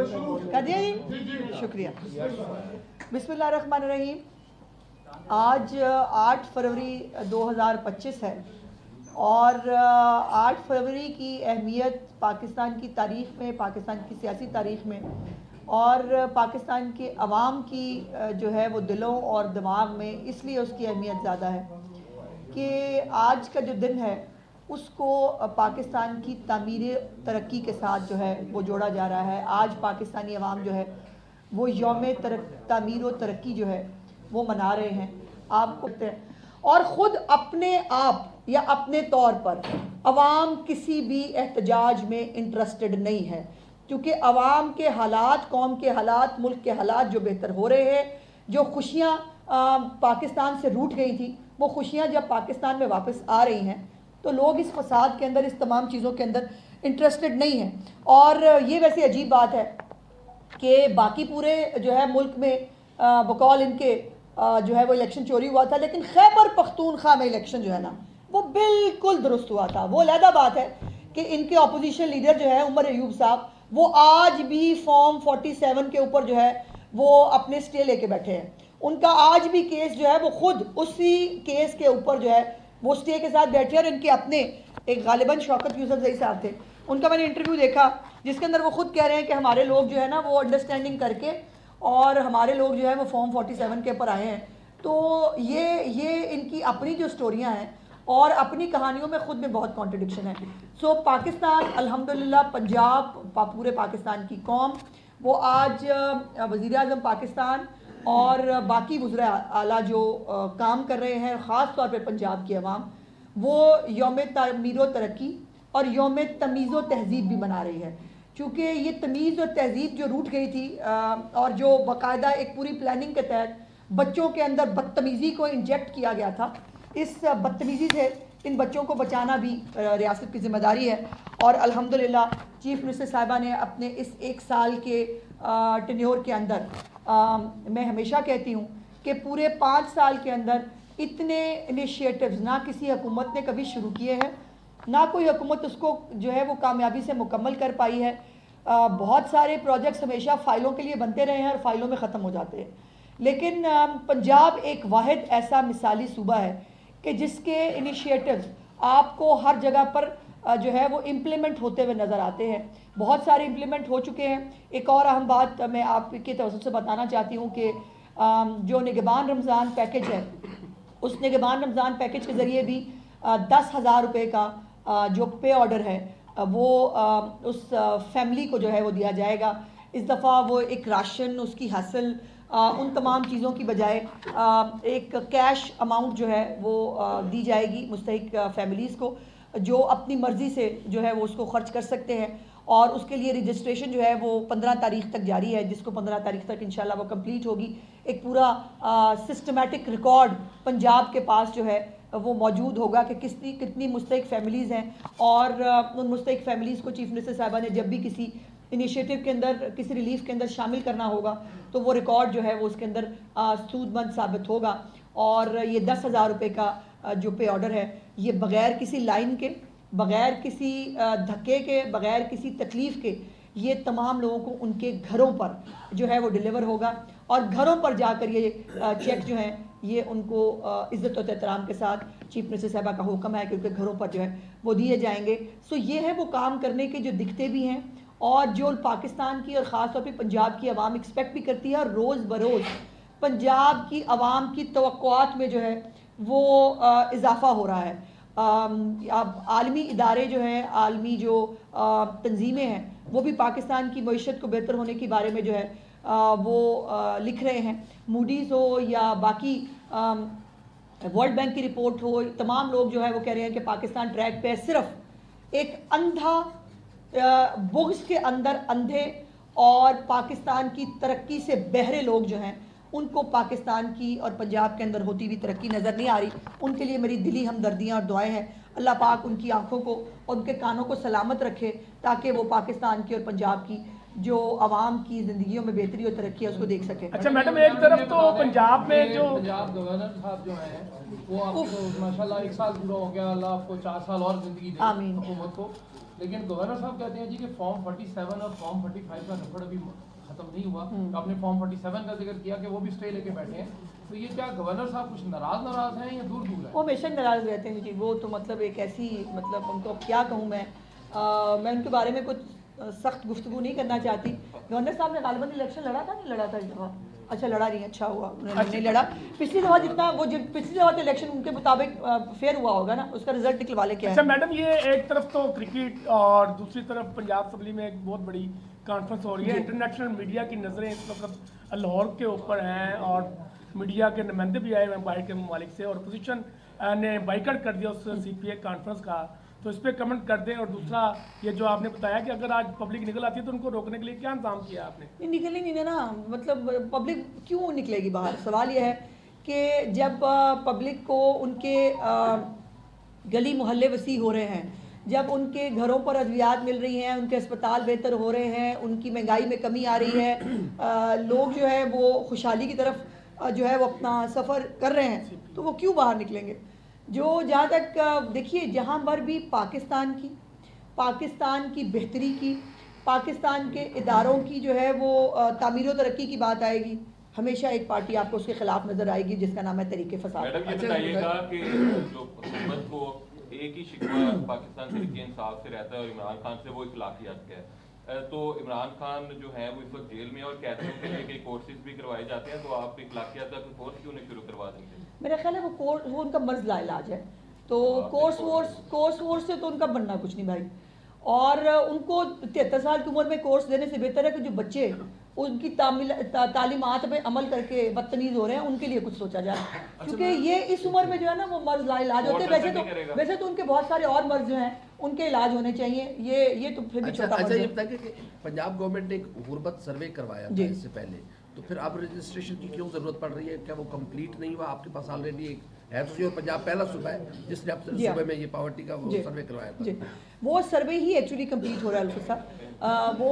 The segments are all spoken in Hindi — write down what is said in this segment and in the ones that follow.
कर दिया जी, शुक्रिया। बिस्मिल्लाहिर्रहमानिर्रहीम। आज 8 फरवरी 2025 है और 8 फरवरी की अहमियत पाकिस्तान की तारीख़ में, पाकिस्तान की सियासी तारीख़ में और पाकिस्तान के अवाम की जो है वो दिलों और दिमाग में इसलिए उसकी अहमियत ज़्यादा है कि आज का जो दिन है उसको पाकिस्तान की तामीर तरक्की के साथ जो है वो जोड़ा जा रहा है। आज पाकिस्तानी अवाम जो है वो यौम तामीर व तरक्की जो है वो मना रहे हैं। आपको और ख़ुद अपने आप या अपने तौर पर अवाम किसी भी एहतजाज में इंटरेस्टेड नहीं है, क्योंकि अवाम के हालात, कौम के हालात, मुल्क के हालात जो बेहतर हो रहे हैं, जो खुशियाँ पाकिस्तान से रूठ गई थी वो खुशियाँ जब पाकिस्तान में वापस आ रही हैं तो लोग इस फसाद के अंदर, इस तमाम चीज़ों के अंदर इंटरेस्टेड नहीं हैं। और ये वैसे अजीब बात है कि बाकी पूरे जो है मुल्क में बकौल इनके जो है वो इलेक्शन चोरी हुआ था, लेकिन खैबर पख्तूनख्वा में इलेक्शन जो है ना वो बिल्कुल दुरुस्त हुआ था। वो अलहदा बात है कि इनके अपोजिशन लीडर जो है उमर अयूब साहब, वो आज भी फॉर्म 47 के ऊपर जो है वो अपने स्टे लेके बैठे हैं। उनका आज भी केस जो है वो खुद उसी केस के ऊपर जो है वो स्टे के साथ बैठे हैं। और इनके अपने एक गालिबन शौकत यूसुफजई साहब थे, उनका मैंने इंटरव्यू देखा जिसके अंदर वो खुद कह रहे हैं कि हमारे लोग जो है ना वो अंडरस्टैंडिंग करके और हमारे लोग जो है वो फॉर्म 47 के ऊपर आए हैं। तो ये इनकी अपनी जो स्टोरियाँ हैं और अपनी कहानियों में ख़ुद में बहुत कॉन्ट्रडिक्शन है। सो पाकिस्तान अल्हम्दुलिल्लाह, पंजाब, पूरे पाकिस्तान की कौम वो आज वज़ीर आज़म पाकिस्तान और बाकी वज़ीर आला जो काम कर रहे हैं, ख़ास तौर पर पंजाब की अवाम, वो यौम तामीर व तरक्की और यौम तमीज़ व तहज़ीब भी मना रही है। चूँकि ये तमीज़ और तहज़ीब जो रूठ गई थी और जो बाकायदा एक पूरी प्लानिंग के तहत बच्चों के अंदर बदतमीज़ी को इंजेक्ट किया गया था, इस बदतमीज़ी से इन बच्चों को बचाना भी रियासत की ज़िम्मेदारी है। और अल्हम्दुलिल्लाह चीफ़ मिनिस्टर साहिबा ने अपने इस 1 साल के टेन्योर के अंदर, मैं हमेशा कहती हूँ कि पूरे 5 साल के अंदर इतने इनिशिएटिव्स ना किसी हुकूमत ने कभी शुरू किए हैं, ना कोई हुकूमत उसको जो है वो कामयाबी से मुकम्मल कर पाई है। बहुत सारे प्रोजेक्ट्स हमेशा फ़ाइलों के लिए बनते रहे हैं और फ़ाइलों में ख़त्म हो जाते हैं, लेकिन पंजाब एक वाहिद ऐसा मिसाली सूबा है कि जिसके इनिशिएटिव्स आपको हर जगह पर जो है वो इम्प्लीमेंट होते हुए नज़र आते हैं। बहुत सारे इम्प्लीमेंट हो चुके हैं। एक और अहम बात मैं आपके तवज्जुह से बताना चाहती हूँ कि जो निगहबान रमज़ान पैकेज है, उस निगहबान रमज़ान पैकेज के ज़रिए भी 10,000 रुपये का जो पे ऑर्डर है वो उस फैमिली को जो है वो दिया जाएगा। इस दफ़ा वो एक राशन उसकी हासिल उन तमाम चीज़ों की बजाय एक कैश अमाउंट जो है वो दी जाएगी मुस्तहिक फैमिलीज़ को, जो अपनी मर्ज़ी से जो है वो उसको ख़र्च कर सकते हैं। और उसके लिए रजिस्ट्रेशन जो है वो 15 तारीख़ तक जारी है, जिसको 15 तारीख़ तक इंशाल्लाह वो कंप्लीट होगी। एक पूरा सिस्टमेटिक रिकॉर्ड पंजाब के पास जो है वो मौजूद होगा कि कितनी मुस्तहिक फैमिलीज़ हैं और उन मुस्तहिक फैमिलीज़ को चीफ़ मिनिस्टर साहिबा ने जब भी किसी इनिशिएटिव के अंदर, किसी रिलीफ के अंदर शामिल करना होगा तो वो रिकॉर्ड जो है वो उसके अंदर सूदमंद साबित होगा। और ये 10,000 रुपये का जो पे ऑर्डर है, ये बग़ैर किसी लाइन के, बग़ैर किसी धक्के के, बग़ैर किसी तकलीफ़ के, ये तमाम लोगों को उनके घरों पर जो है वो डिलीवर होगा। और घरों पर जाकर ये चेक जो हैं ये उनको इज़्ज़त और एहतराम के साथ चीफ मिनिस्टर साहबा का हुक्म है क्योंकि घरों पर जो है वो दिए जाएंगे। सो ये है वो काम करने के जो दिखते भी हैं और जो पाकिस्तान की और ख़ास तौर पे पंजाब की आवाम एक्सपेक्ट भी करती है। और रोज़ बरोज़ पंजाब की आवाम की तवक्कुआत में जो है वो इजाफ़ा हो रहा है। अब आलमी इदारे जो हैं, आलमी जो तंजीमें हैं, वो भी पाकिस्तान की मईशत को बेहतर होने के बारे में जो है वो लिख रहे हैं। मूडीज़ हो या बाकी वर्ल्ड बैंक की रिपोर्ट हो, तमाम लोग जो है वो कह रहे हैं कि पाकिस्तान ट्रैक पे सिर्फ एक अंधा बुग़्ज़ के अंदर अंधे और पाकिस्तान की तरक्की से बहरे लोग जो हैं उनको पाकिस्तान की और पंजाब के अंदर होती हुई तरक्की नज़र नहीं आ रही। उनके लिए मेरी दिली हमदर्दियाँ और दुआएं हैं। अल्लाह पाक उनकी आँखों को और उनके कानों को सलामत रखे ताकि वो पाकिस्तान की और पंजाब की जो आवाम की ज़िंदगियों में बेहतरी और तरक्की है उसको देख सके। अच्छा मैडम, एक तरफ तो पंजाब में जो पंजाब गवर्नर साहब जो हैं वो आपको माशाल्लाह 1 साल पूरा हो गया, अल्लाह आपको 4 साल और ज़िंदगी दे आमीन। हुकूमत को। लेकिन गवर्नर साहब कहते हैं जी कि फॉर्म 47 और फॉर्म 45 का रफड़ अभी खत्म नहीं हुआ। तो आपने फॉर्म 47 का जिक्र किया कि वो भी स्टे लेके बैठे हैं, तो ये क्या गवर्नर साहब कुछ नाराज हैं या दूर है? वो हमेशा नाराज़ रहते हैं जी। वो तो मतलब एक ऐसी, मतलब उनको अब क्या कहूँ मैं उनके बारे में कुछ सख्त गुफ्तगू नहीं करना चाहती। गवर्नर साहब ने गालिबन इलेक्शन लड़ा था, नहीं लड़ा था इस दफ़ा? अच्छा लड़ा नहीं, अच्छा हुआ उन्होंने नहीं लड़ा। पिछली दफ़ा जितना वो पिछली दफ़ा तो इलेक्शन उनके मुताबिक फेयर हुआ होगा ना, उसका रिजल्ट निकलवा ले क्या है। अच्छा मैडम, ये एक तरफ तो क्रिकेट और दूसरी तरफ पंजाब असम्बली में एक बहुत बड़ी कॉन्फ्रेंस हो रही है। इंटरनेशनल मीडिया की नज़रें इस वक्त लाहौर के ऊपर हैं और मीडिया के नुमाइंदे भी आए हुए हैं बाहर के ममालिक से, और अपोजिशन ने बाइकआउट कर दिया उस CPA कॉन्फ्रेंस का, तो इस पर कमेंट कर दें। और दूसरा ये जो आपने बताया कि अगर आज पब्लिक निकल आती है तो उनको रोकने के लिए क्या इंतजाम किया आपने? नहीं निकली नहीं ना, मतलब पब्लिक क्यों निकलेगी बाहर? सवाल यह है कि जब पब्लिक को उनके गली मोहल्ले वसी हो रहे हैं, जब उनके घरों पर अद्वियात मिल रही हैं, उनके अस्पताल बेहतर हो रहे हैं, उनकी महंगाई में कमी आ रही है, लोग जो है वो खुशहाली की तरफ जो है वो अपना सफ़र कर रहे हैं, तो वो क्यों बाहर निकलेंगे? जो जहाँ तक देखिए, जहाँ पर भी पाकिस्तान की बेहतरी की, पाकिस्तान के इदारों की जो है वो तामीर व तरक्की की बात आएगी, हमेशा एक पार्टी आपको उसके खिलाफ नजर आएगी जिसका नाम है तरीके फसाद। मैडम ये बताइएगा कि जो हुकूमत को एक ही शिकवा पाकिस्तान तहरीक इंसाफ से रहता है और इमरान खान से, वो इखलाकियात का है। तो इमरान खान जो है वो इस वक्त जेल में और कैदियों के लिए कई कोर्सेज भी करवाए जाते हैं, तो आप इखलाकियात का कोर्स क्यों नहीं शुरू करवा देंगे? मेरा ख्याल है वो उनका मर्ज ला इलाज है, तो कोर्स वोर्स से तो उनका बनना कुछ नहीं भाई। और उनको 73 साल की उम्र में कोर्स देने से बेहतर है कि जो बच्चे उनकी तालीमात पे अमल करके बदतमीज हो रहे हैं उनके लिए कुछ सोचा जाए, क्योंकि ये इस उम्र में जो है ना वो मर्ज ला इलाज होते हैं। वैसे तो उनके बहुत सारे और मर्ज जो हैं उनके इलाज होने चाहिए, ये तो फिर भी छोटा मर्ज है। ये बताइए कि पंजाब गवर्नमेंट ने एक गुरबत सर्वे करवाया था इससे पहले, तो फिर अब रजिस्ट्रेशन की क्यों जरूरत पड़ रही है? क्या वो कंप्लीट नहीं हुआ? आपके पास ऑलरेडी एक है, तो जो पंजाब पहला सूबा है जिसने अब सूबे में ये पावर्टी का वो सर्वे करवाया था, वो सर्वे ही एक्चुअली कंप्लीट हो रहा है अल्फा साहब। वो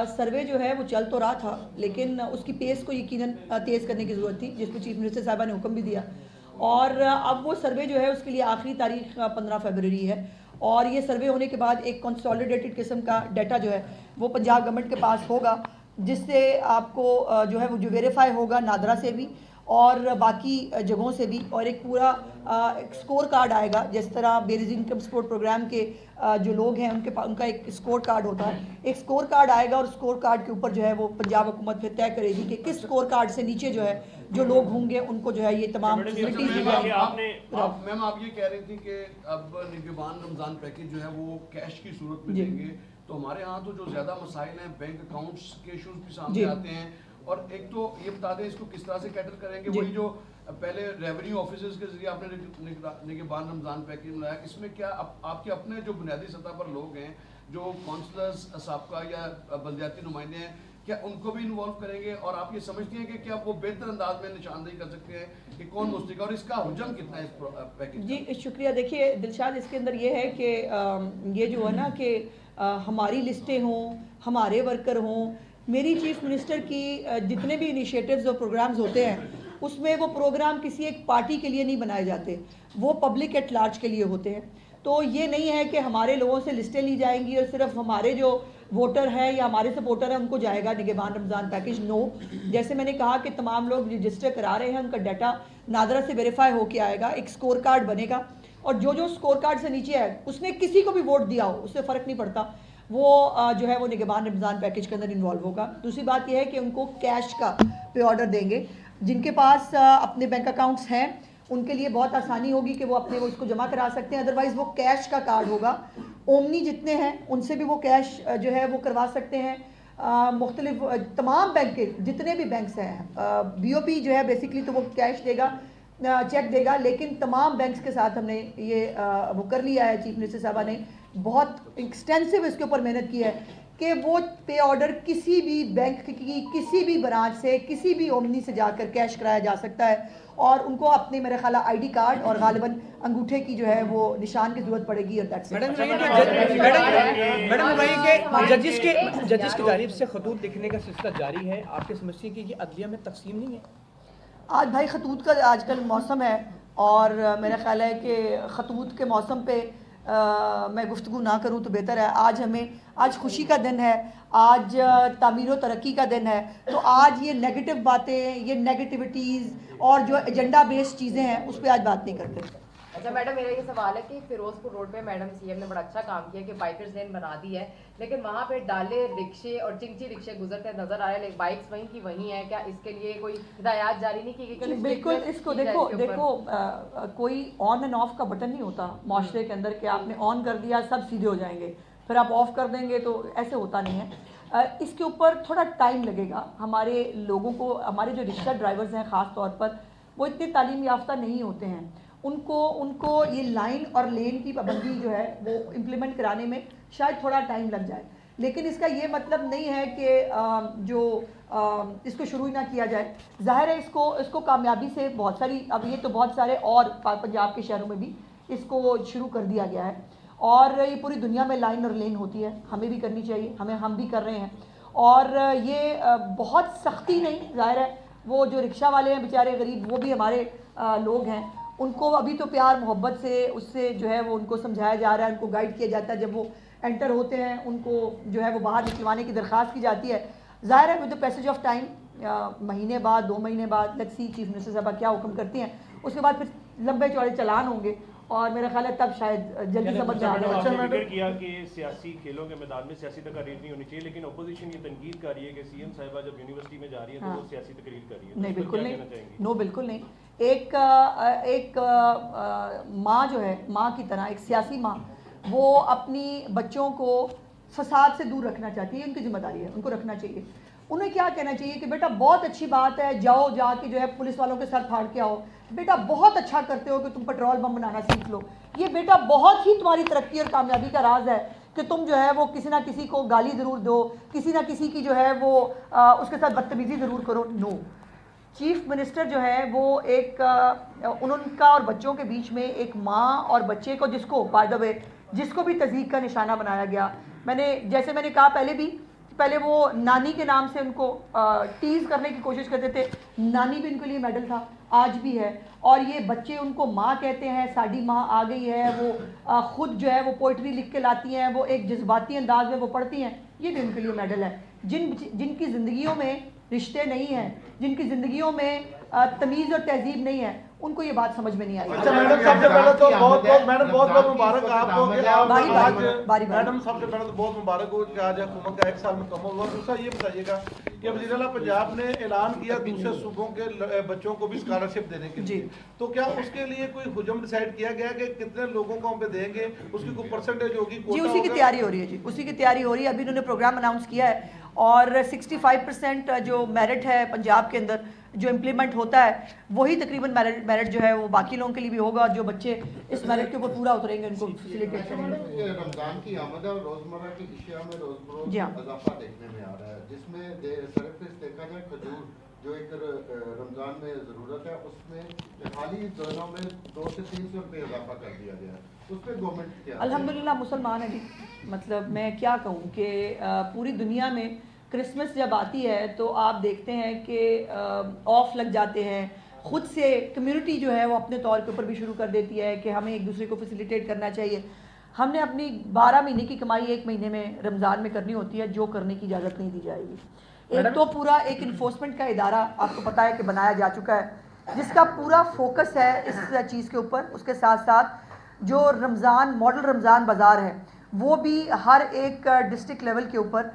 सर्वे जो है वो चल तो रहा था, लेकिन उसकी पेस को यकीनन तेज़ करने की ज़रूरत थी, जिस पर चीफ मिनिस्टर साहबा ने हुक्म भी दिया। और अब वो सर्वे जो है उसके लिए आखिरी तारीख 15 फरवरी है, और ये सर्वे होने के बाद एक कंसोलिडेटेड किस्म का डाटा जो है वो पंजाब गवर्नमेंट के पास होगा, जिससे आपको जो है वो जो वेरीफाई होगा नादरा से भी और बाकी जगहों से भी, और एक पूरा एक स्कोर कार्ड आएगा। जिस तरह बेरिज इनकम सपोर्ट प्रोग्राम के जो लोग हैं उनका एक स्कोर कार्ड होता है, एक स्कोर कार्ड आएगा, और स्कोर कार्ड के ऊपर जो है वो पंजाब हुकूमत फिर तय करेगी कि किस स्कोर कार्ड से नीचे जो है जो लोग होंगे उनको जो है ये तमाम फैसिलिटीज दी जाएगी। मैम आप ये कह रही थी कि अब निगहबान रमज़ान पैकेज जो है वो कैश की सूरत में देंगे, तो हमारे यहाँ तो जो ज़्यादा मसाइल हैं बैंक अकाउंट्स के इशूज़ भी सामने आते हैं, और एक तो ये बता दें इसको किस तरह से कैटर करेंगे? वही जो पहले रेवेन्यू ऑफिसर्स के जरिए आपने निगहबान रमज़ान पैकेज बनाया, इसमें क्या आपके अपने जो बुनियादी सतह पर लोग हैं, जो काउंसलर्स साबका या बल्दियाती नुमाइंदे हैं, क्या उनको भी इन्वॉल्व करेंगे? और आप ये समझती हैं कि क्या वो बेहतर अंदाज में निशानदेही कर सकते हैं कि कौन मुस्तक, और इसका हुजम कितना है इस पैकेज? जी शुक्रिया। देखिए दिलशाद, इसके अंदर ये है कि ये जो है ना कि हमारी लिस्टें हों, हमारे वर्कर हों, मेरी चीफ मिनिस्टर की जितने भी इनिशिएटिव्स और प्रोग्राम्स होते हैं उसमें वो प्रोग्राम किसी एक पार्टी के लिए नहीं बनाए जाते, वो पब्लिक एट लार्ज के लिए होते हैं। तो ये नहीं है कि हमारे लोगों से लिस्टें ली जाएंगी और सिर्फ हमारे जो वोटर हैं या हमारे सपोर्टर हैं उनको जाएगा निगहबान रमज़ान पैकेज। नो, जैसे मैंने कहा कि तमाम लोग रजिस्टर करा रहे हैं, उनका डाटा नादरा से वेरीफाई होके आएगा, एक स्कोर कार्ड बनेगा, और जो स्कोर कार्ड से नीचे है उसने किसी को भी वोट दिया हो उससे फ़र्क नहीं पड़ता, वो जो है वो निगहबान रमज़ान पैकेज के अंदर इन्वॉल्व होगा। दूसरी बात यह है कि उनको कैश का पे ऑर्डर देंगे, जिनके पास अपने बैंक अकाउंट्स हैं उनके लिए बहुत आसानी होगी कि वो अपने वो उसको जमा करा सकते हैं, अदरवाइज़ वो कैश का कार्ड होगा। ओमनी जितने हैं उनसे भी वो कैश जो है वो करवा सकते हैं। मुख्तलिफ तमाम बैंक के जितने भी बैंक्स हैं, BOP जो है बेसिकली तो वो कैश देगा, चेक देगा, लेकिन तमाम बैंक्स के साथ हमने ये वो कर लिया है। चीफ मिनिस्टर साहबा ने बहुत एक्सटेंसिव इसके ऊपर मेहनत की है कि वो पे ऑर्डर किसी भी बैंक की किसी भी ब्रांच से किसी भी ओमनी से जाकर कैश कराया जा सकता है, और उनको अपने मेरे ख्याल ID कार्ड और गालिबन अंगूठे की जो है वो निशान की जरूरत पड़ेगी। और मैडम जजिस की जानिब से खतूत लिखने का सिलसिला जारी है, आपके समझते हैं कि ये अदलिया में तकसीम नहीं है? आज भाई खतूत का आजकल मौसम है, और मेरा ख्याल है कि खतूत के मौसम पे मैं गुफ्तगू ना करूं तो बेहतर है। आज खुशी का दिन है, आज तामीर व तरक्की का दिन है, तो आज ये नेगेटिव बातें, ये नेगेटिविटीज़ और जो एजेंडा बेस्ड चीज़ें हैं उस पर आज बात नहीं करते। अच्छा मैडम, मेरा ये सवाल है कि फिरोजपुर रोड पे मैडम सीएम ने बड़ा अच्छा काम किया कि बाइकर्स लेन बना दी है, लेकिन वहाँ पे डाले रिक्शे और चिंची रिक्शे गुजरते नजर आ रहे हैं, लेकिन बाइक्स वहीं की वहीं है। क्या इसके लिए कोई हिदायत जारी नहीं की गई? बिल्कुल, इसको देखो कोई ऑन एंड ऑफ का बटन नहीं होता माशरे के अंदर कि आपने ऑन कर दिया सब सीधे हो जाएंगे, फिर आप ऑफ कर देंगे, तो ऐसे होता नहीं है। इसके ऊपर थोड़ा टाइम लगेगा। हमारे लोगों को, हमारे जो रिक्शा ड्राइवर्स हैं ख़ास तौर पर, वो इतने तालीम याफ्ता नहीं होते हैं। उनको ये लाइन और लेन की पाबंदी जो है वो इम्प्लीमेंट कराने में शायद थोड़ा टाइम लग जाए, लेकिन इसका ये मतलब नहीं है कि इसको शुरू ही ना किया जाए। ज़ाहिर है इसको कामयाबी से बहुत सारी, अब ये तो बहुत सारे और पंजाब के शहरों में भी इसको शुरू कर दिया गया है, और ये पूरी दुनिया में लाइन और लेन होती है, हमें भी करनी चाहिए, हम भी कर रहे हैं। और ये बहुत सख्ती नहीं, ज़ाहिर है वो जो रिक्शा वाले हैं बेचारे गरीब, वो भी हमारे लोग हैं, उनको अभी तो प्यार मोहब्बत से उससे जो है वो उनको समझाया जा रहा है, उनको गाइड किया जाता है। जब वो एंटर होते हैं उनको जो है वो बाहर निकलवाने की दरख्वास्त की जाती है। ज़ाहिर है with the passage of time, महीने बाद 2 महीने बाद लेट्स सी चीफ मिनिस्टर साहब क्या हुक्म करती हैं, उसके बाद फिर लंबे चौड़े चालान होंगे और मेरा ख्याल है तब शायद जल्दी समझ में आ जाएगा। आपने जिक्र किया कि सियासी खेलों के मैदान में सियासी तकरीर नहीं होनी चाहिए, लेकिन अपोजिशन ये तनकीद कर रही है कि सीएम साहिबा जब यूनिवर्सिटी में जा रही है तो वो सियासी तकरीर कर रही है। नहीं, बिल्कुल नहीं, नो बिल्कुल नहीं। एक माँ जो है, माँ की तरह एक सियासी माँ, वो अपनी बच्चों को फसाद से दूर रखना चाहती है, उनकी जिम्मेदारी है, उनको रखना चाहिए। उन्हें क्या कहना चाहिए कि बेटा बहुत अच्छी बात है, जाओ जाके जो है पुलिस वालों के सर फाड़ के आओ, बेटा बहुत अच्छा करते हो कि तुम पेट्रोल बम बनाना सीख लो, ये बेटा बहुत ही तुम्हारी तरक्की और कामयाबी का राज है कि तुम जो है वो किसी ना किसी को गाली ज़रूर दो, किसी ना किसी की जो है वो उसके साथ बदतमीज़ी ज़रूर करो। नो, चीफ मिनिस्टर जो है वो उनका और बच्चों के बीच में एक माँ और बच्चे को, जिसको बाय द वे जिसको भी तज़ीक का निशाना बनाया गया, जैसे मैंने कहा पहले वो नानी के नाम से उनको टीज़ करने की कोशिश करते थे, नानी भी उनके लिए मेडल था, आज भी है, और ये बच्चे उनको माँ कहते हैं, साडी माँ आ गई है, वो खुद जो है वो पोइट्री लिख के लाती हैं, वो एक जज्बाती अंदाज में वो पढ़ती हैं, ये भी उनके लिए मेडल है। जिनकी ज़िंदगियों में रिश्ते नहीं हैं, जिनकी ज़िंदगियों में तमीज़ और तहजीब नहीं है, उनको ये बात समझ में नहीं आई। अच्छा मैडम, सबसे पहले तो बहुत मुबारक आपको कि आप बारी मैडम सबसे पहले तो बहुत मुबारक हो कि आज हुकूमत का 1 साल मुकम्मल हुआ। दूसरा ये बताइएगा कि वज़ीर-ए-आला पंजाब ने ऐलान किया दूसरे सूबों के बच्चों को भी स्कॉलरशिप देने के लिए, तो क्या उसके लिए कोई हुजम डिसाइड किया गया कि कितने लोगों को हम पे देंगे, उसकी कोई परसेंटेज होगी? जी उसी की तैयारी हो रही है, जी उसी की तैयारी हो रही है। अभी उन्होंने प्रोग्राम अनाउंस किया है और 65% जो मेरिट है पंजाब के अंदर जो इम्प्लीमेंट होता है, वही तकरीबन मेरिट जो है वो बाकी लोगों के लिए भी होगा, और जो बच्चे इस मेरिट के ऊपर पूरा उतरेंगे उनको फैसिलिटेट करेंगे। रमजान की आमद और रोजमर्रा की अशिया में रोज इजाफा देखने में आ रहा है, जिसमें सरफेस देखा जाए खजूर जो एक रमजान में ज़रूरत है, उसमें हाल ही दिनों में 200 से 300 रुपये इजाफा कर दिया गया है, उस पर गवर्नमेंट क्या? अल्हम्दुलिल्लाह मुसलमान है जी, मतलब मैं क्या कहूँ कि पूरी दुनिया में क्रिसमस जब आती है तो आप देखते हैं कि ऑफ लग जाते हैं, ख़ुद से कम्युनिटी जो है वो अपने तौर के ऊपर भी शुरू कर देती है कि हमें एक दूसरे को फैसिलिटेट करना चाहिए। हमने अपनी 12 महीने की कमाई 1 महीने में रमज़ान में करनी होती है, जो करने की इजाज़त नहीं दी जाएगी। एक तो पूरा एक इन्फोर्समेंट का इदारा आपको पता है कि बनाया जा चुका है, जिसका पूरा फोकस है इस चीज़ के ऊपर। उसके साथ साथ जो रमज़ान मॉडल रमज़ान बाज़ार है वो भी हर एक डिस्ट्रिक्ट लेवल के ऊपर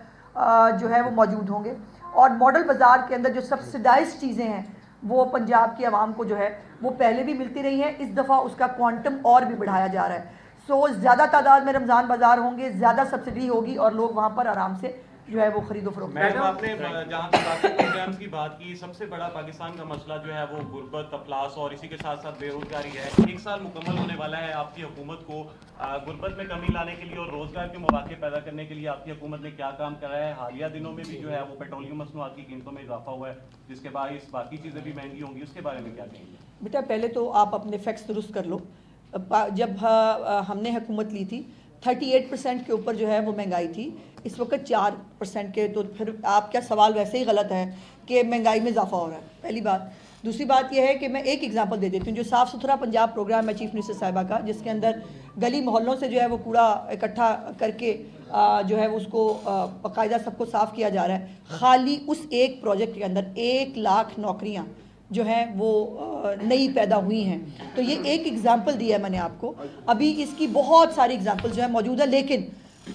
जो है वो मौजूद होंगे, और मॉडल बाज़ार के अंदर जो सब्सिडाइज चीज़ें हैं वो पंजाब की आवाम को जो है वो पहले भी मिलती रही है, इस दफ़ा उसका क्वांटम और भी बढ़ाया जा रहा है। सो ज़्यादा तादाद में रमज़ान बाज़ार होंगे, ज़्यादा सब्सिडी होगी और लोग वहाँ पर आराम से जो है वो खरीदो फरोख्त। मैडम आपने जहाँ तक बाकी प्रोग्राम्स की बात की, सबसे बड़ा पाकिस्तान का मसला जो है वो गुर्बत, अफलास और इसी के साथ साथ बेरोजगारी है। 1 साल मुकम्मल होने वाला है आपकी हुकूमत को गुर्बत में कमी लाने के लिए और रोजगार के मौके पैदा करने के लिए आपकी हुकूमत ने क्या काम करा है? हालिया दिनों में भी जो है वो पेट्रोलियम मसनूआत की कीमतों में इजाफा हुआ है, जिसके बायस बाकी चीज़ें भी महंगी होंगी, उसके बारे में क्या कहेंगे? बेटा पहले तो आप अपने फैक्ट्स दुरुस्त कर लो। जब हमने हुकूमत ली थी 38% के ऊपर जो है वो महंगाई थी, इस वक्त 4% के, तो फिर आपका सवाल वैसे ही गलत है कि महंगाई में इजाफा हो रहा है। पहली बात। दूसरी बात यह है कि मैं एक एग्जांपल दे देती हूँ, जो साफ़ सुथरा पंजाब प्रोग्राम है चीफ मिनिस्टर साहिबा का, जिसके अंदर गली मोहल्लों से जो है वो कूड़ा इकट्ठा करके जो है उसको बाकायदा सबको साफ़ किया जा रहा है। खाली उस एक प्रोजेक्ट के अंदर 1 लाख नौकरियाँ जो हैं वो नई पैदा हुई हैं। तो ये एक एग्जांपल दिया है मैंने आपको, अभी इसकी बहुत सारी एग्जांपल जो है मौजूद है, लेकिन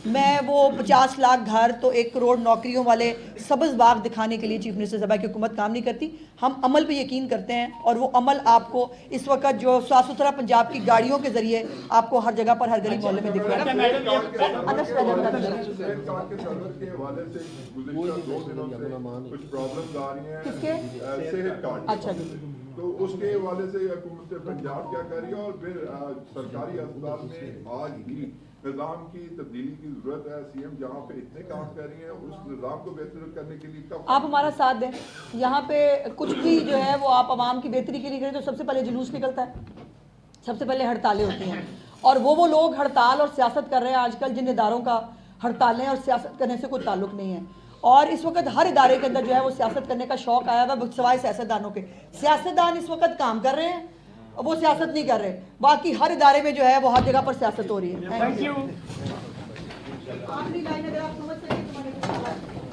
मैं वो 50 लाख घर तो 1 करोड़ नौकरियों वाले सब्ज़ बाग दिखाने के लिए चीफ मिनिस्टर साहब की हुकूमत काम नहीं करती। हम अमल पे यकीन करते हैं और वो अमल आपको इस वक्त जो साफ़ सुथरा पंजाब की गाड़ियों के ज़रिए आपको हर जगह पर हर गली मोहल्ले में दिख रहा है। अच्छा जी, तो उसके हवाले से हुकूमत पंजाब क्या कर रही है, और फिर सरकारी अस्पताल में आज भी निज़ाम की तब्दीली की जरूरत है। सीएम जहाँ पे इतने काम कर रही हैं, उस निज़ाम को बेहतर करने के लिए कब आप हमारा साथ दें। यहाँ पे कुछ भी जो है वो आप आवाम की बेहतरी के लिए करें तो सबसे पहले जुलूस निकलता है, सबसे पहले हड़तालें होती हैं, और वो लोग हड़ताल और सियासत कर रहे हैं आजकल जिन इदारों का हड़तालें और सियासत करने से कोई ताल्लुक नहीं है। और इस वक्त हर इदारे के अंदर जो है वो सियासत करने का शौक आया हुआ, सिवाय सियासतदानों के। सियासतदान इस वक्त काम कर रहे हैं, वो सियासत नहीं कर रहे, बाकी हर इदारे में जो है वो हर जगह पर सियासत हो रही है। Thank you. आखिरी लाइन अगर आप समझ सकें।